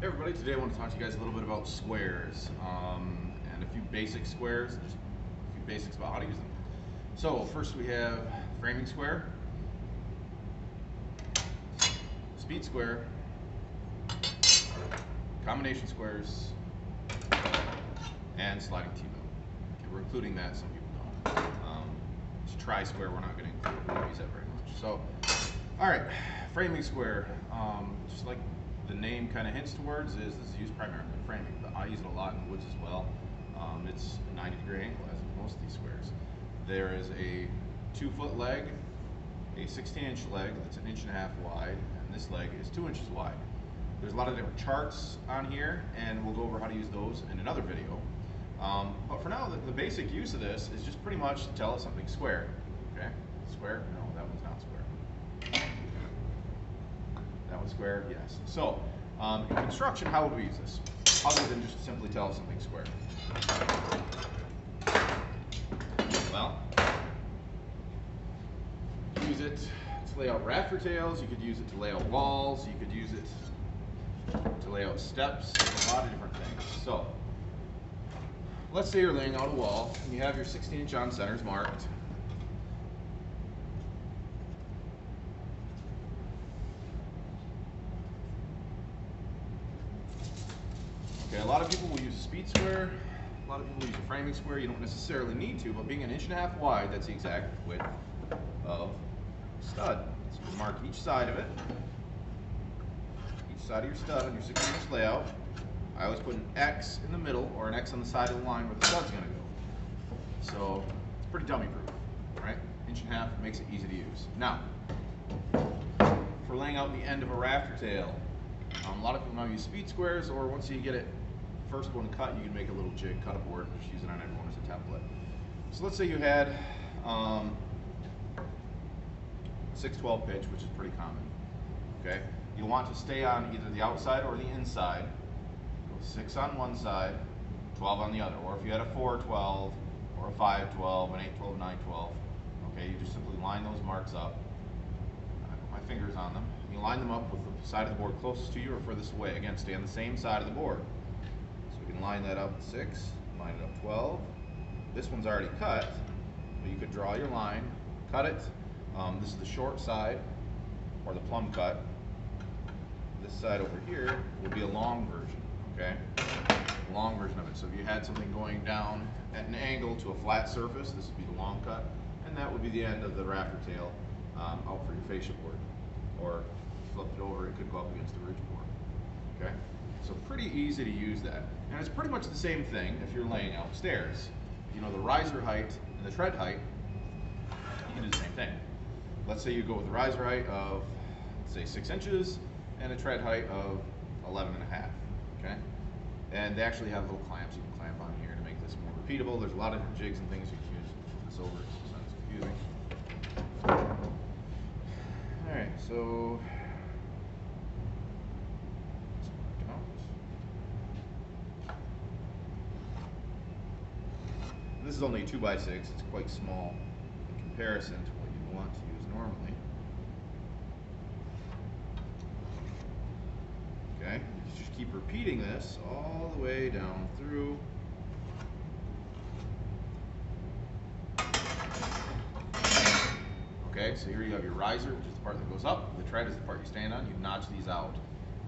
Hey everybody, today I want to talk to you guys a little bit about squares and a few basic squares, just a few basics about how to use them. So first we have framing square, speed square, combination squares, and sliding T Bevel. Okay, we're including that, some people don't. It's tri-square, we're not going to include, we don't use that very much. So, alright, framing square, just like the name kind of hints towards, is this is used primarily in framing, but I use it a lot in woods as well. It's a 90-degree angle, as with most of these squares. There is a 2-foot leg, a 16-inch leg that's 1.5 inches wide, and this leg is 2 inches wide. There's a lot of different charts on here, and we'll go over how to use those in another video. But for now, the basic use of this is just pretty much to tell us something square. Okay? Square? No, that one's not square. That one's square? Yes. So, in construction, how would we use this? Other than just simply tell us something square. Well, use it to lay out rafter tails, you could use it to lay out walls, you could use it to lay out steps, there's a lot of different things. So, let's say you're laying out a wall, and you have your 16-inch on centers marked. Okay, a lot of people will use a speed square, a lot of people use a framing square. You don't necessarily need to, but being 1.5 inches wide, that's the exact width of stud. So you mark each side of it, each side of your stud on your 16-inch layout. I always put an X in the middle or an X on the side of the line where the stud's going to go. So it's pretty dummy proof, right? 1.5 inches makes it easy to use. Now, for laying out the end of a rafter tail, a lot of people now use speed squares, or once you get it first one cut, you can make a little jig, cut a board, just use it on everyone as a template. So let's say you had 6/12 pitch, which is pretty common. Okay, you want to stay on either the outside or the inside. Go 6 on one side, 12 on the other. Or if you had a 4/12 or a 5/12, an 8/12, 9/12, okay, you just simply line those marks up. I put my fingers on them. You line them up with the side of the board closest to you or furthest away. Again, stay on the same side of the board. So we can line that up 6, line it up 12. This one's already cut, but you could draw your line, cut it. This is the short side, or the plumb cut. This side over here will be a long version, okay? A long version of it. So if you had something going down at an angle to a flat surface, this would be the long cut, and that would be the end of the rafter tail out for your fascia board. Or flip it over, it could go up against the ridge board. Okay? So pretty easy to use that. And it's pretty much the same thing if you're laying out stairs. You know the riser height and the tread height, you can do the same thing. Let's say you go with a riser height of, let's say 6 inches and a tread height of 11.5. Okay? And they actually have little clamps you can clamp on here to make this more repeatable. There's a lot of different jigs and things you can use. Flip this over, so it's confusing. Alright, so this is only a 2x6, it's quite small in comparison to what you want to use normally. Okay, you just keep repeating this all the way down through. Okay, so here you have your riser, which is the part that goes up. The tread is the part you stand on. You notch these out.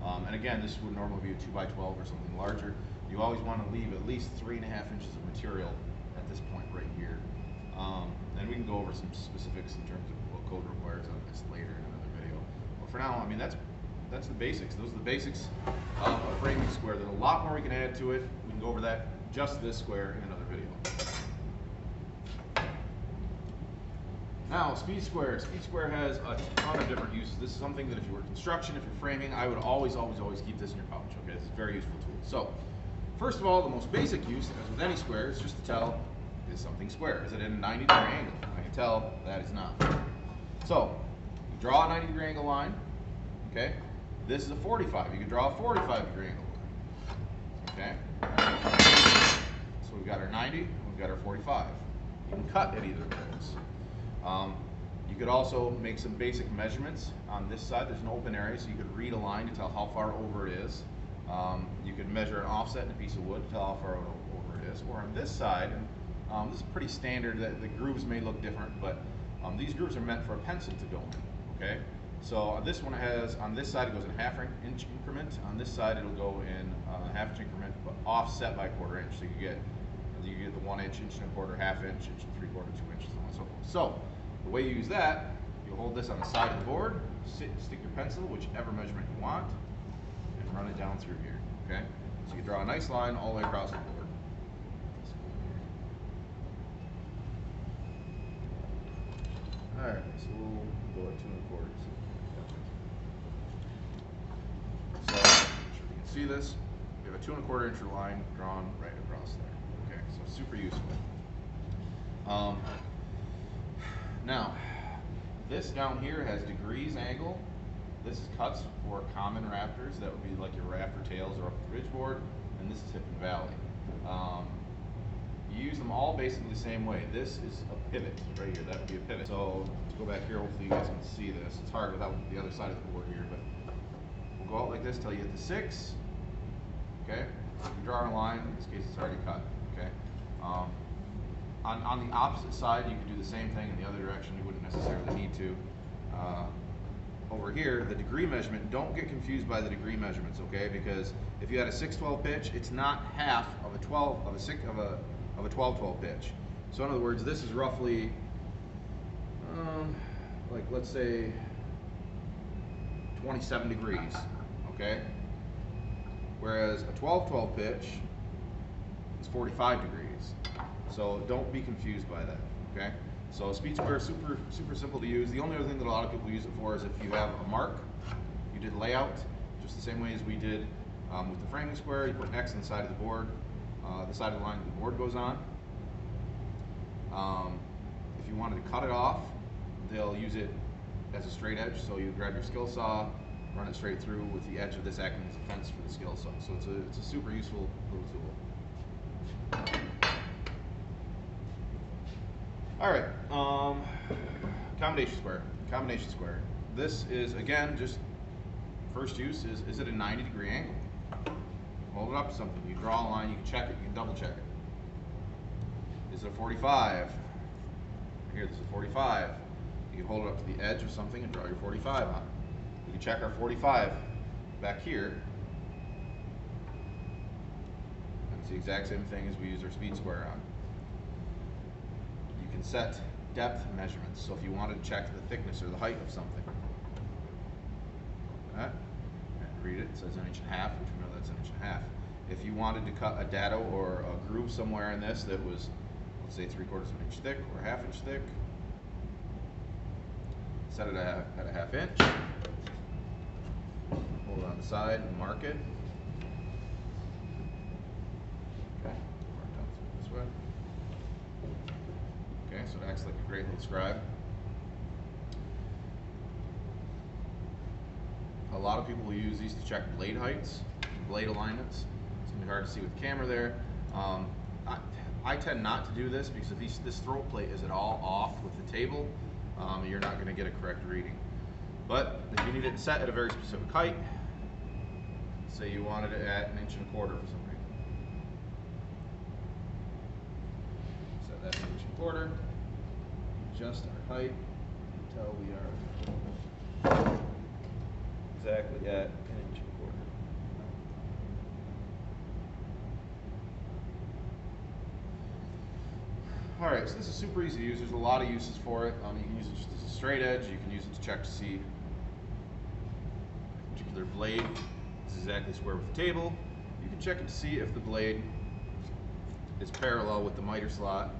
And again, this would normally be a 2x12 or something larger. You always want to leave at least 3.5 inches of material at this point right here. And we can go over some specifics in terms of what code requires on this later in another video. But for now, I mean, that's the basics. Those are the basics of a framing square. There's a lot more we can add to it. We can go over that, just this square, in another video. Now, speed square. Speed square has a ton of different uses. This is something that if you were construction, if you're framing, I would always keep this in your pouch. Okay, this is a very useful tool. So, first of all, the most basic use, as with any square, is just to tell, is something square? Is it in a 90-degree angle? I can tell that is not. So, you draw a 90-degree angle line. Okay, this is a 45. You can draw a 45-degree angle line. Okay, so we've got our 90, we've got our 45. You can cut at either of those. You could also make some basic measurements on this side. There's an open area, so you could read a line to tell how far over it is. measure an offset in a piece of wood to tell how far over it is. Or on this side, and this is pretty standard, that the grooves may look different, but these grooves are meant for a pencil to go in, okay? So this one has, on this side it goes in a ½ inch increment, on this side it'll go in a ½ inch increment, but offset by a ¼ inch. So you get the 1 inch, 1 1/4 inch, ½ inch, 1 3/4 inch, 2 inches, so on and so forth. So the way you use that, you'll hold this on the side of the board, stick your pencil, whichever measurement you want, and run it down through here, okay? So you draw a nice line all the way across the board. Alright, so we'll go at 2 1/4. So, make sure you can see this. We have a 2 1/4 inch line drawn right across there. Okay, so super useful. Now, this down here has degrees angle. This is cuts for common rafters. That would be like your rafter tails or up the ridge board, and this is hip and valley. You use them all basically the same way. This is a pivot right here. That would be a pivot. So to go back here, hopefully you guys can see this. It's hard without the other side of the board here, but we'll go out like this till you hit the 6. Okay, you draw a line. In this case, it's already cut. Okay. On the opposite side, you could do the same thing in the other direction. You wouldn't necessarily need to. Over here, the degree measurement, don't get confused by the degree measurements, okay? Because if you had a 6/12 pitch, it's not half of a 12/12 pitch. So in other words, this is roughly, like let's say 27 degrees, okay? Whereas a 12/12 pitch is 45 degrees. So don't be confused by that, okay? So speed square is super simple to use. The only other thing that a lot of people use it for is if you have a mark, you did layout, just the same way as we did with the framing square. You put an X on the side of the board, the side of the line that the board goes on. If you wanted to cut it off, they'll use it as a straight edge. So you grab your skill saw, run it straight through with the edge of this acting as a fence for the skill saw. So it's a super useful little tool. All right, combination square. Combination square. This is, again, just first use is it a 90-degree angle? Hold it up to something. You draw a line, you can check it, you can double check it. Is it a 45? Here, this is a 45. You can hold it up to the edge of something and draw your 45 on it. You can check our 45 back here. And it's the exact same thing as we use our speed square on. You can set depth measurements. So if you wanted to check the thickness or the height of something, and read it, it says 1.5 inches, which we know that's 1.5 inches. If you wanted to cut a dado or a groove somewhere in this that was, let's say 3/4 inch thick or 1/2 inch thick, set it at a 1/2 inch, hold it on the side and mark it. Okay, mark down through this way. Okay, so it acts like a great little scribe. A lot of people will use these to check blade heights, blade alignments. It's going to be hard to see with the camera there. I tend not to do this because if this throat plate is at all off with the table, you're not going to get a correct reading. But if you need it set at a very specific height, say you wanted it at 1 1/4 inches for some reason. Set that at 1 1/4 inch. Adjust our height until we are exactly at 1 1/4 inch. All right, so this is super easy to use. There's a lot of uses for it. You can use it just as a straight edge. You can use it to check to see a particular blade is exactly square with the table. You can check it to see if the blade is parallel with the miter slot.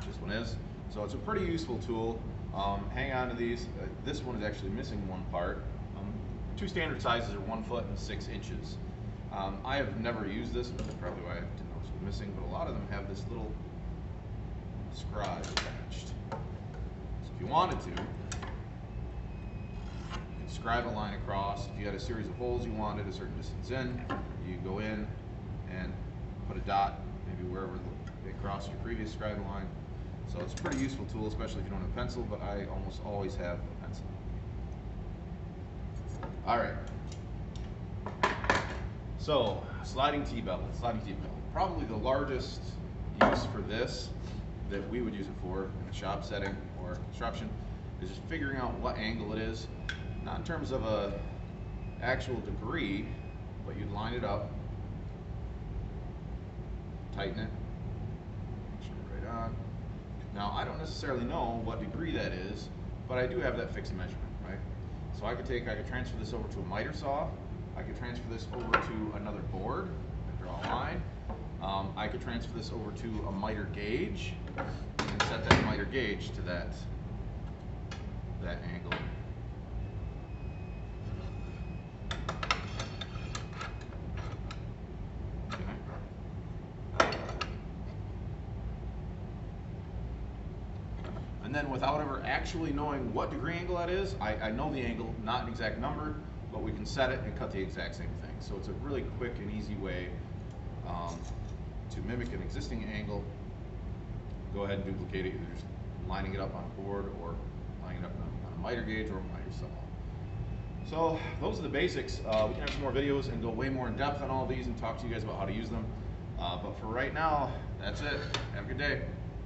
This one is. So it's a pretty useful tool. Hang on to these. This one is actually missing one part. Two standard sizes are 1 foot and 6 inches. I have never used this, which is probably why I didn't know it was missing, but a lot of them have this little scribe attached. So if you wanted to, you can scribe a line across. If you had a series of holes you wanted a certain distance in, you go in and put a dot, maybe wherever they cross your previous scribe line. So it's a pretty useful tool, especially if you don't have a pencil, but I almost always have a pencil. All right. So, sliding T bevel, Probably the largest use for this that we would use it for in a shop setting or construction is just figuring out what angle it is, not in terms of a actual degree, but you'd line it up, tighten it, make sure it's right on. Now, I don't necessarily know what degree that is, but I do have that fixed measurement, right? So I could transfer this over to a miter saw. I could transfer this over to another board and draw a line. I could transfer this over to a miter gauge and set that miter gauge to that angle. Okay. And then without ever actually knowing what degree angle that is, I know the angle, not an exact number, but we can set it and cut the exact same thing. So it's a really quick and easy way to mimic an existing angle. Go ahead and duplicate it, either just lining it up on a board or lining it up on a miter gauge or a miter saw. So those are the basics. We can have some more videos and go way more in depth on all these and talk to you guys about how to use them. But for right now, that's it. Have a good day.